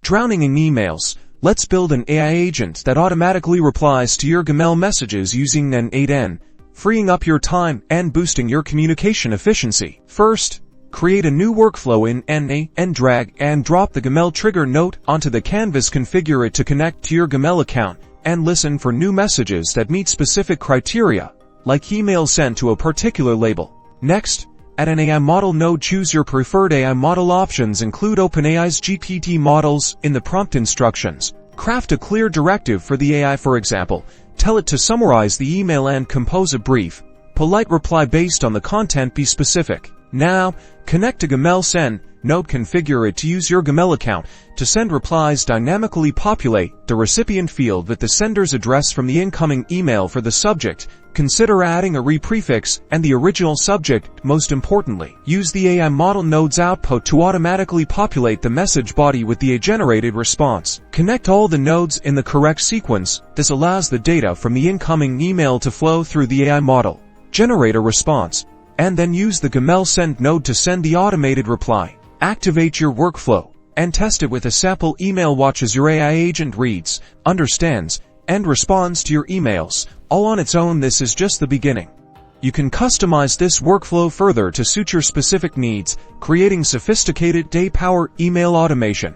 Drowning in emails? Let's build an AI agent that automatically replies to your Gmail messages using N8n, freeing up your time and boosting your communication efficiency. First, create a new workflow in N8n. Drag and drop the Gmail trigger note onto the canvas. Configure it to connect to your Gmail account and listen for new messages that meet specific criteria, like email sent to a particular label. Next, add an AI model node. Choose your preferred AI model. Options include OpenAI's GPT models. In the prompt instructions, craft a clear directive for the AI. For example, tell it to summarize the email and compose a brief, polite reply based on the content. Be specific. Now, connect to Gmail send node. Configure it to use your Gmail account to send replies. Dynamically populate the recipient field with the sender's address from the incoming email. For the subject, consider adding a re-prefix and the original subject. Most importantly, use the AI model node's output to automatically populate the message body with the generated response. Connect all the nodes in the correct sequence. This allows the data from the incoming email to flow through the AI model, generate a response, and then use the Gmail send node to send the automated reply. Activate your workflow and test it with a sample email. Watch as your AI agent reads, understands, and responds to your emails, all on its own. This is just the beginning. You can customize this workflow further to suit your specific needs, creating sophisticated day-power email automation.